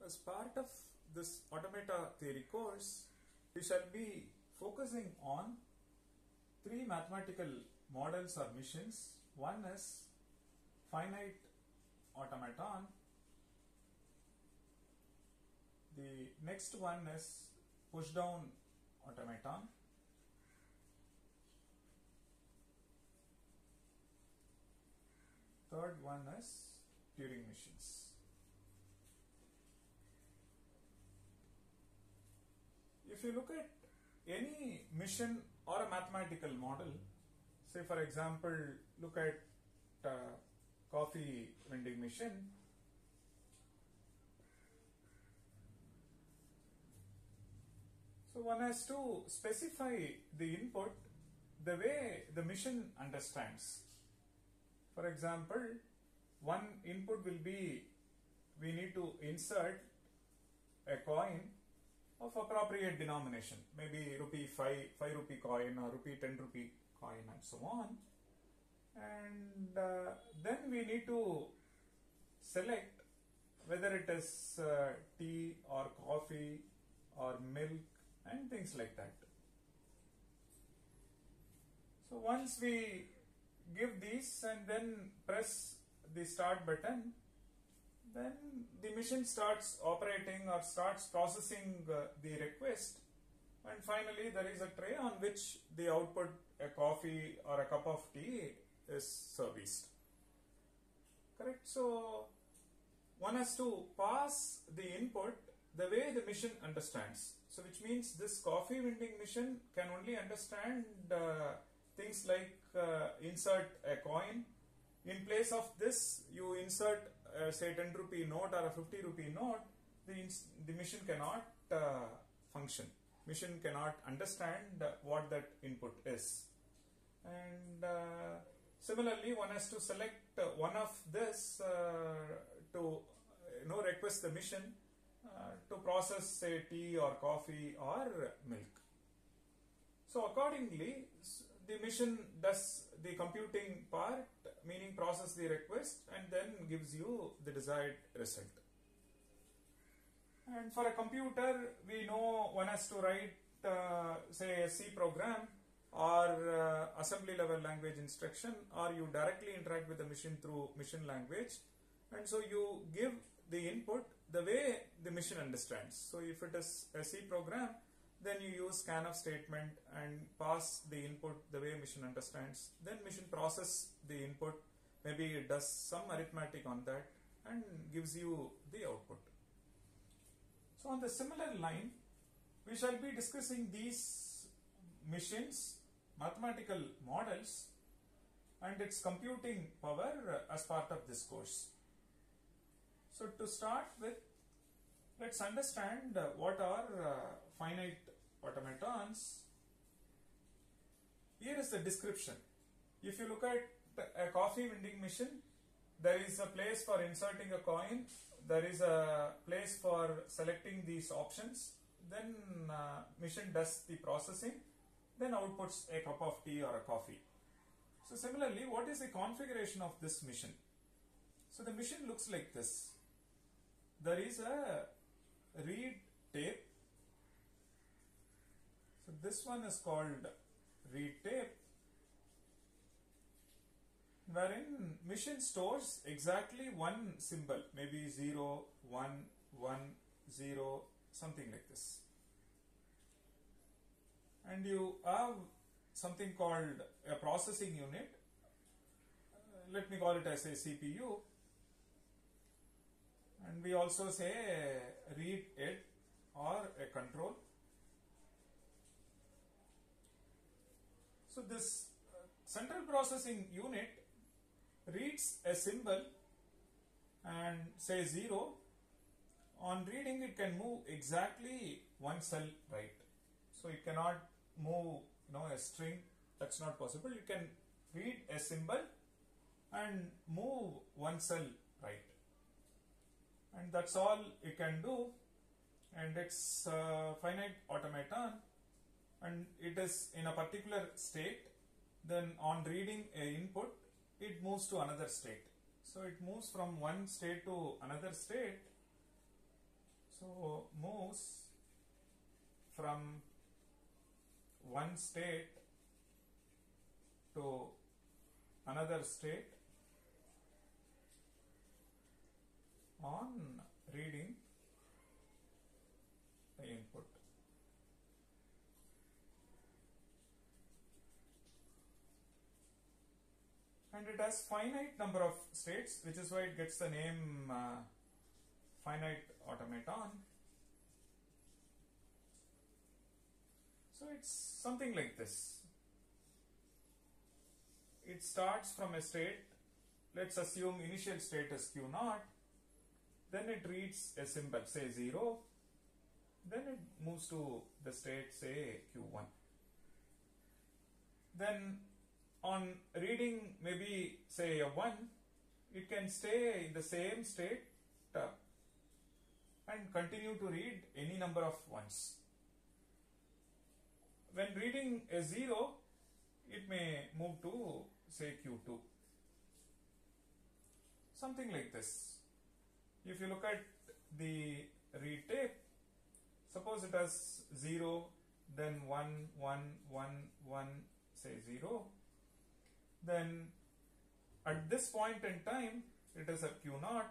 as part of this automata theory course, we shall be focusing on three mathematical models or missions. One is finite automaton, the next one is push down automaton, third one is Turing machines. If you look at any mission or a mathematical model, say for example, look at coffee vending machine. So one has to specify the input the way the machine understands. For example, one input will be, we need to insert a coin of appropriate denomination, maybe rupee 5 rupee coin or rupee 10 rupee coin and so on. And then we need to select whether it is tea or coffee or milk and things like that. So once we give these and then press the start button, then the machine starts operating or starts processing the request, and finally there is a tray on which the output, a coffee or a cup of tea, is serviced. Correct? So one has to pass the input the way the machine understands. So which means this coffee vending machine can only understand things like insert a coin. In place of this, you insert say 10 rupee note or a 50 rupee note. The machine cannot function. Machine cannot understand what that input is. And similarly, one has to select one of this to request the machine to process say tea or coffee or milk. So accordingly, the machine does the computing part, meaning process the request and then gives you the desired result. And for a computer, we know one has to write say a C program or assembly level language instruction, or you directly interact with the machine through machine language, and so you give the input the way the machine understands. So if it is a C program, then you use scanf statement and pass the input the way machine understands. Then machine process the input, maybe it does some arithmetic on that and gives you the output. So on the similar line, we shall be discussing these machines, mathematical models and its computing power as part of this course. So to start with, let's understand what are finite automatons. Here is the description. If you look at a coffee vending machine, there is a place for inserting a coin, there is a place for selecting these options, then machine does the processing, then outputs a cup of tea or a coffee. So similarly, what is the configuration of this machine? So the machine looks like this. There is a read tape. So this one is called read tape, wherein machine stores exactly one symbol, maybe 0, 1, 1, 0, something like this. And you have something called a processing unit. Let me call it as a CPU. And we also say read it or a control. So this central processing unit reads a symbol and say 0. On reading, it can move exactly one cell right. So it cannot move a string. That's not possible. You can read a symbol and move one cell right. And that's all it can do, and it's finite automaton, and it is in a particular state. Then on reading a input, it moves to another state. So it moves from one state to another state So moves from one state to another state on reading the input. And it has finite number of states, which is why it gets the name finite automaton. So it's something like this. It starts from a state, let's assume initial state is Q0, then it reads a symbol, say 0, then it moves to the state, say Q1. Then on reading maybe say a 1, it can stay in the same state and continue to read any number of 1s. When reading a 0, it may move to say Q2. Something like this. If you look at the read tape, suppose it has 0, then 1, 1, 1, 1, say 0. Then at this point in time, it is at Q0.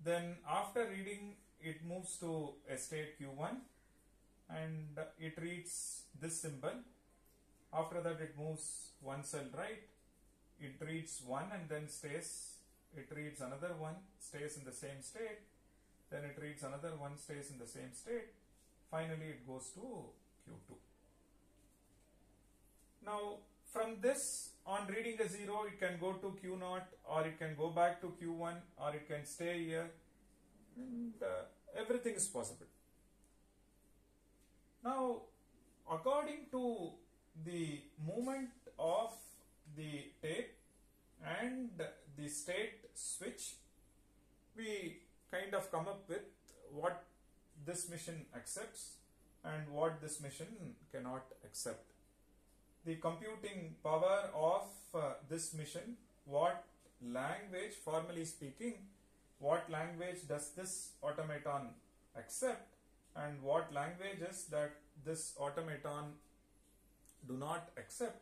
Then after reading, it moves to a state Q1 and it reads this symbol. After that, it moves one cell right. It reads 1 and then stays. It reads another 1, stays in the same state. Then it reads another 1, stays in the same state. Finally, it goes to Q2. Now, from this, on reading a 0, it can go to Q0, or it can go back to Q1, or it can stay here, and everything is possible. Now, according to the movement of the tape and the state switch, we kind of come up with what this machine accepts and what this machine cannot accept. The computing power of this machine, what language, formally speaking, what language does this automaton accept and what languages that this automaton do not accept,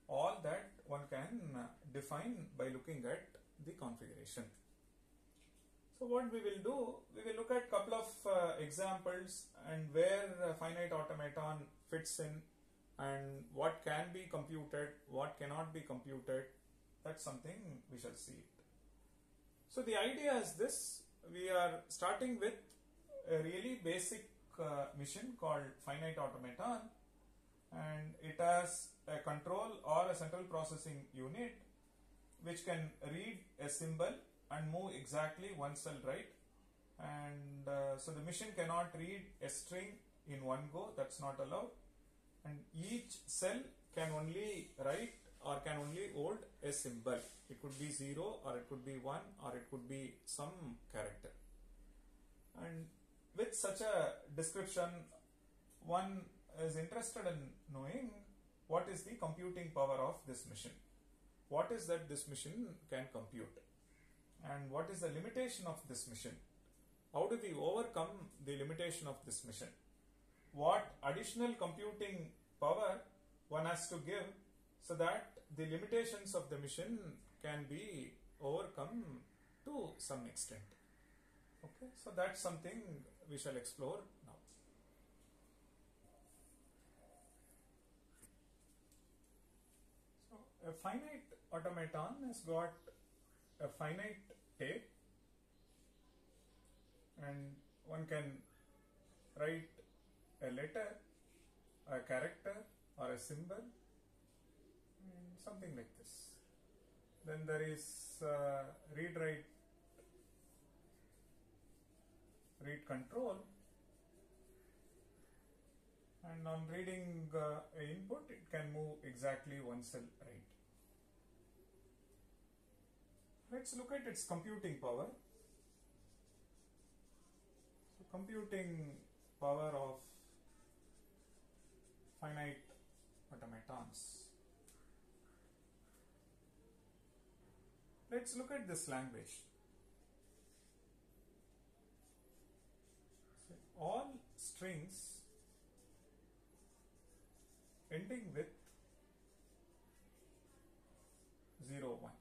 all that one can define by looking at the configuration. So what we will do, we will look at couple of examples and where finite automaton fits in and what can be computed, what cannot be computed. That's something we shall see it. So the idea is this: we are starting with a really basic machine called finite automaton, and it has a control or a central processing unit which can read a symbol and move exactly one cell right. And so the machine cannot read a string in one go, that's not allowed. And each cell can only write or can only hold a symbol. It could be 0 or it could be 1 or it could be some character. And with such a description, one is interested in knowing what is the computing power of this machine. What is that this machine can compute? And what is the limitation of this machine? How do we overcome the limitation of this machine? What additional computing power one has to give so that the limitations of the machine can be overcome to some extent. Okay, so that's something we shall explore now. So a finite automaton has got a finite tape, and one can write a letter, a character or a symbol, something like this. Then there is read write, read control, and on reading a input it can move exactly one cell right. Let's look at its computing power. So computing power of finite automatons. Let's look at this language. So strings ending with 0, 1.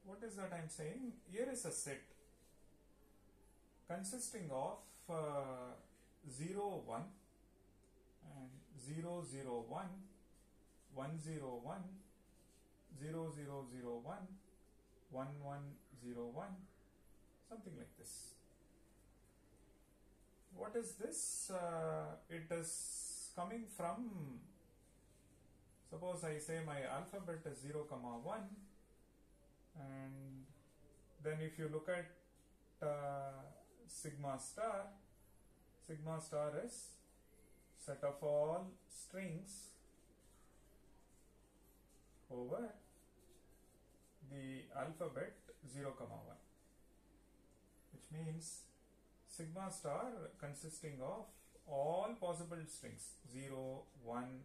What is that I am saying? Here is a set consisting of 0, 1 and 0, 0, 1, 1, 0, 1, 0, 0, 0, 1, 1, 1, 0, 1, something like this. What is this? It is coming from, suppose I say my alphabet is 0, 1, and then if you look at sigma star is set of all strings over the alphabet 0, 1, which means sigma star consisting of all possible strings 0, 1,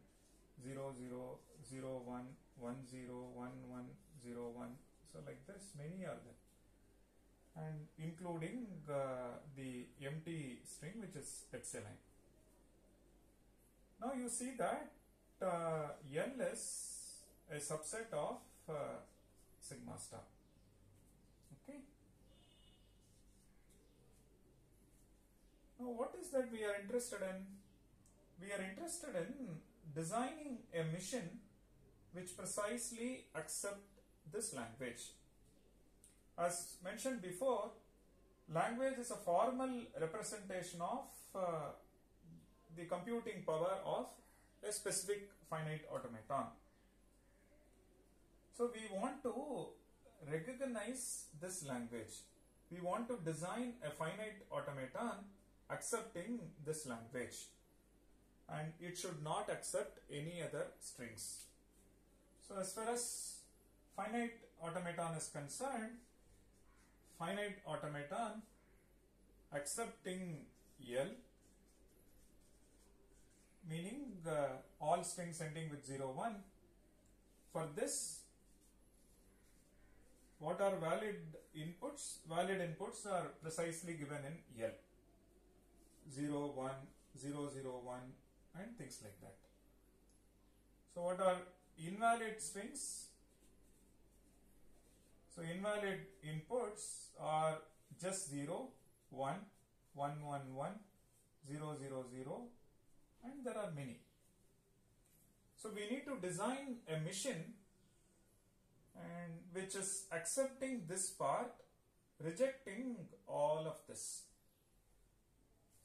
0, 0, 0, 1, 1, 0, 1, 1, 0, 1. So like this, many are there, and including the empty string, which is epsilon. Now you see that L is a subset of sigma star. Okay. Now what is that we are interested in? We are interested in designing a mission which precisely accepts this language. As mentioned before, language is a formal representation of the computing power of a specific finite automaton. So we want to recognize this language. We want to design a finite automaton accepting this language, and it should not accept any other strings. So as far as finite automaton is concerned, finite automaton accepting L, meaning all strings ending with 0, 1. For this, what are valid inputs? Valid inputs are precisely given in L. 0, 1, 0, 0, 1 and things like that. So what are invalid strings? So invalid inputs are just 0, 1, 1, 1, 1, 0, 0, 0, and there are many. So we need to design a mission and which is accepting this part, rejecting all of this.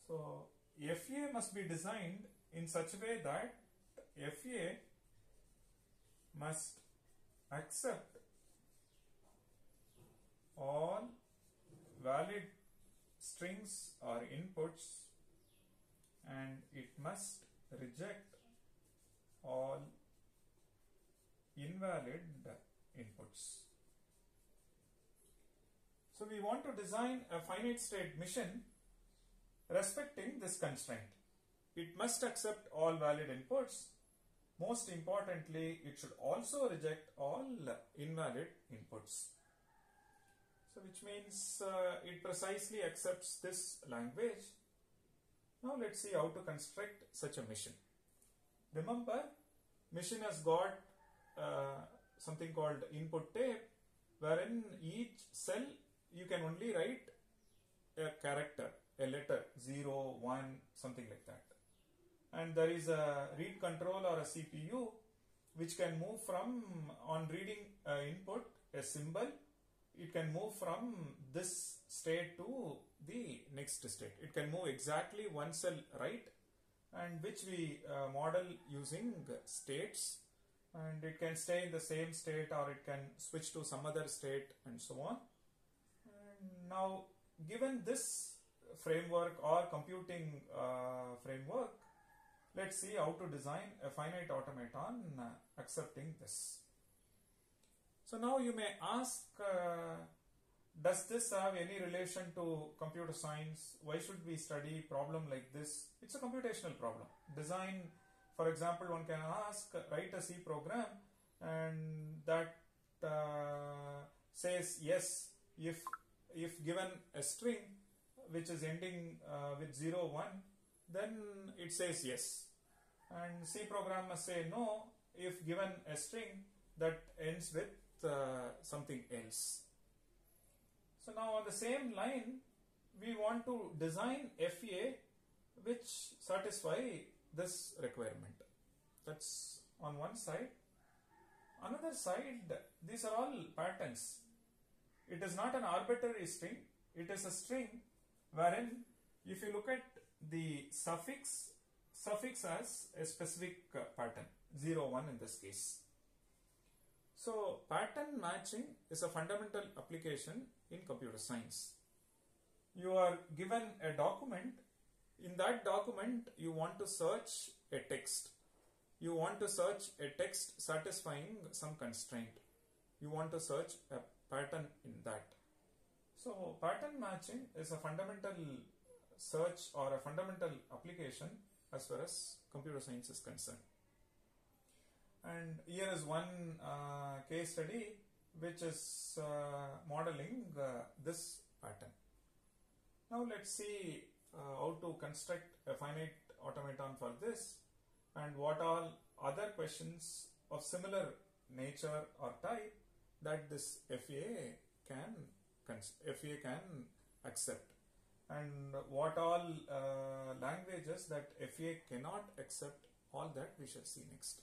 So FA must be designed in such a way that FA must accept all valid strings or inputs, and it must reject all invalid inputs. So we want to design a finite state mission respecting this constraint. It must accept all valid inputs. Most importantly, it should also reject all invalid inputs. So which means it precisely accepts this language. Now let's see how to construct such a mission. Remember, mission has got something called input tape, wherein each cell you can only write a character, a letter, 0, 1, something like that. And there is a read control or a CPU which can move from, on reading input, a symbol, it can move from this state to the next state. It can move exactly one cell right, and which we model using states, and it can stay in the same state or it can switch to some other state and so on. And now given this framework or computing framework, let's see how to design a finite automaton accepting this. So now you may ask, does this have any relation to computer science? Why should we study a problem like this? It's a computational problem. Design, for example, one can ask, write a C program and that says yes, if given a string which is ending with 0, 1, then it says yes. And C program must say no if given a string that ends with something else. So now on the same line, we want to design FA which satisfy this requirement. That's on one side. Another side, these are all patterns. It is not an arbitrary string. It is a string wherein if you look at the suffix has a specific pattern, 0, 1 in this case. So pattern matching is a fundamental application in computer science. You are given a document. In that document, you want to search a text. You want to search a text satisfying some constraint. You want to search a pattern in that. So pattern matching is a fundamental search or a fundamental application as far as computer science is concerned. And here is one case study which is modeling this pattern. Now let's see how to construct a finite automaton for this, and what all other questions of similar nature or type that this FA can accept, and what all languages that FA cannot accept. All that we shall see next.